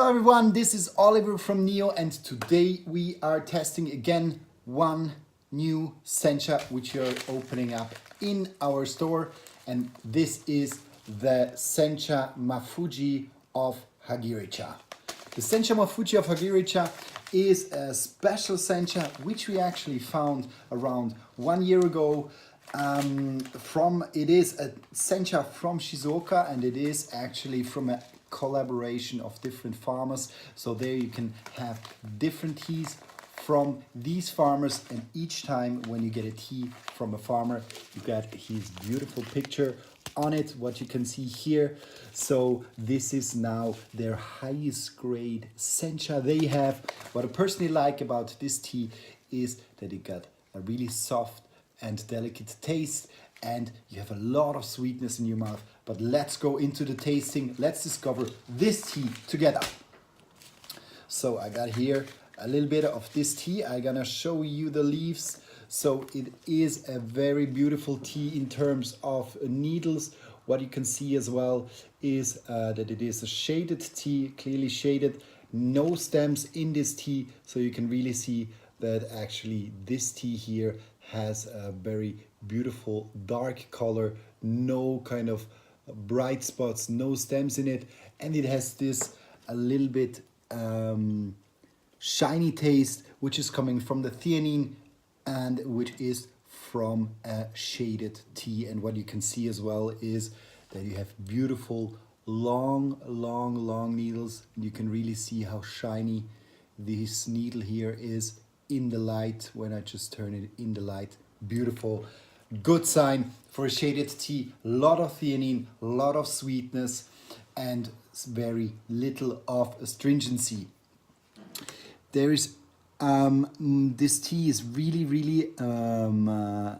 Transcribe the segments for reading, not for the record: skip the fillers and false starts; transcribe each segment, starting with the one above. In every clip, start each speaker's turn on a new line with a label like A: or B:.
A: Hello everyone, this is Oliver from Neo, and today we are testing again one new Sencha which we are opening up in our store, and this is the Sencha Mafuji of Hagiricha. The Sencha Mafuji of Hagiricha is a special Sencha which we actually found around 1 year ago. It is a Sencha from Shizuoka, and it is actually from a collaboration of different farmers. So there you can have different teas from these farmers, and each time when you get a tea from a farmer, you get his beautiful picture on it, what you can see here. So this is now their highest grade Sencha they have. What I personally like about this tea is that it got a really soft and delicate taste, and you have a lot of sweetness in your mouth. But let's go into the tasting. Let's discover this tea together. So I got here a little bit of this tea. I'm gonna show you the leaves. So it is a very beautiful tea in terms of needles. What you can see as well is that it is a shaded tea, clearly shaded, no stems in this tea. So you can really see that actually this tea here has a very beautiful dark color, no kind of bright spots, no stems in it, and it has this a little bit shiny taste which is coming from the theanine and which is from a shaded tea. And what you can see as well is that you have beautiful long needles. You can really see how shiny this needle here is in the light. When I just turn it in the light, beautiful, good sign for a shaded tea. Lot of theanine, lot of sweetness, and very little of astringency. There is this tea is really a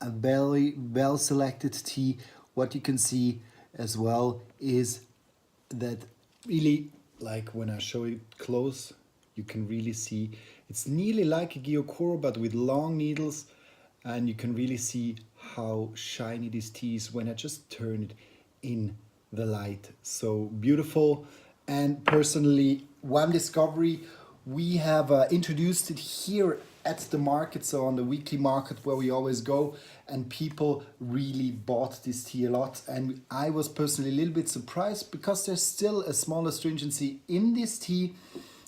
A: very well selected tea. What you can see as well is that really, like when I show it close, you can really see it's nearly like a Gyokuro but with long needles, and you can really see how shiny this tea is when I just turn it in the light. So beautiful. And personally, one discovery, we have introduced it here at the market, so on the weekly market where we always go, and people really bought this tea a lot. And I was personally a little bit surprised because there's still a small astringency in this tea.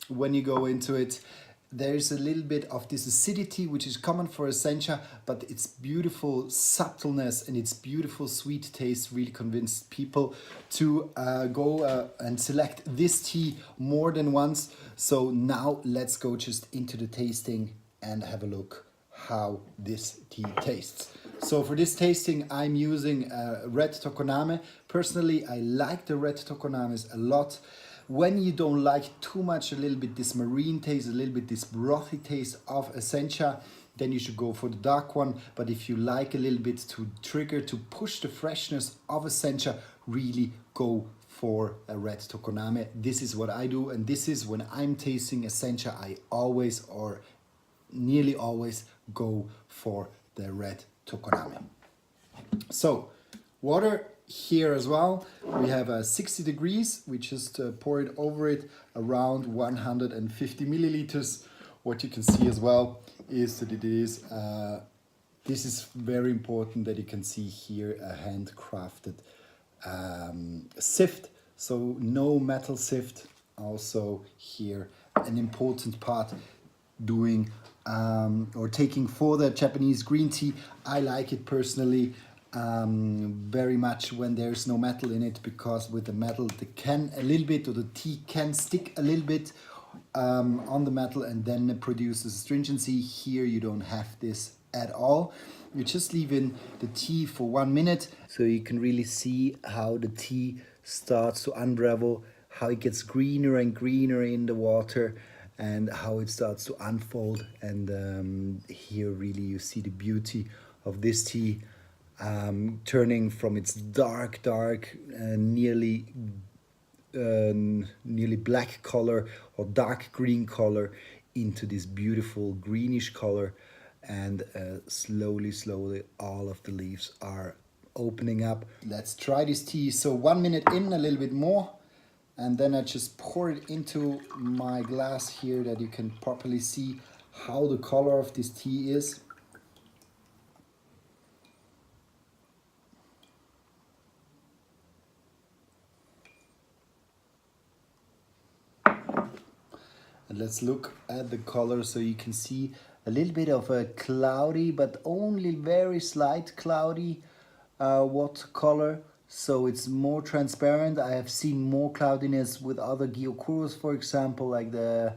A: When you go into it, there's a little bit of this acidity which is common for a Sencha, but its beautiful subtleness and its beautiful sweet taste really convinced people to go and select this tea more than once. So now let's go just into the tasting and have a look how this tea tastes. So for this tasting, I'm using red tokoname. Personally, I like the red tokonames a lot. When you don't like too much, a little bit this marine taste, a little bit this brothy taste of a Sencha, then you should go for the dark one. But if you like a little bit to trigger, to push the freshness of a Sencha, really go for a red tokoname. This is what I do, and this is when I'm tasting a Sencha, I always or nearly always go for the red tokoname. So water here as well, we have 60 degrees. We just pour it over it, around 150 milliliters. What you can see as well is that it is this is very important that you can see here a handcrafted sift, so no metal sift. Also here an important part doing or taking for the Japanese green tea. I like it personally very much when there's no metal in it, because with the metal the can a little bit, or the tea can stick a little bit on the metal and then it produces astringency. Here you don't have this at all. You just leave in the tea for 1 minute, so you can really see how the tea starts to unravel, how it gets greener and greener in the water, and how it starts to unfold. And here really you see the beauty of this tea, turning from its dark nearly black color or dark green color into this beautiful greenish color. And slowly all of the leaves are opening up. Let's try this tea. So 1 minute in, a little bit more, And then I just pour it into my glass here that you can properly see how the color of this tea is. And let's look at the color so you can see a little bit of a cloudy, but only very slight cloudy water color. So it's more transparent. I have seen more cloudiness with other Gyokuros, for example, like the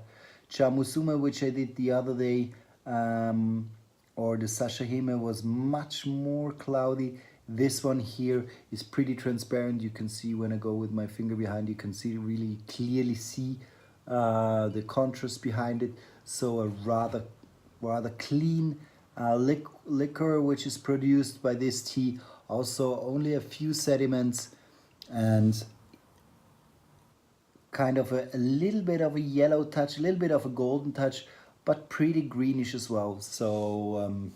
A: Chamusume, which I did the other day, or the Sashahime was much more cloudy. This one here is pretty transparent. You can see when I go with my finger behind, you can see really clearly see the contrast behind it. So a rather clean liquor which is produced by this tea. Also only a few sediments and kind of a little bit of a yellow touch, a little bit of a golden touch, but pretty greenish as well. So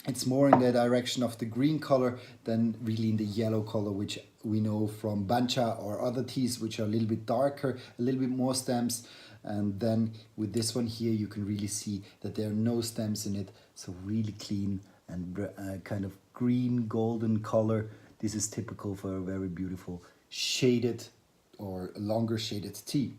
A: it's more in the direction of the green color than really in the yellow color, which we know from bancha or other teas, which are a little bit darker, a little bit more stems. And then with this one here, you can really see that there are no stems in it. So really clean and kind of green golden color. This is typical for a very beautiful shaded or longer shaded tea.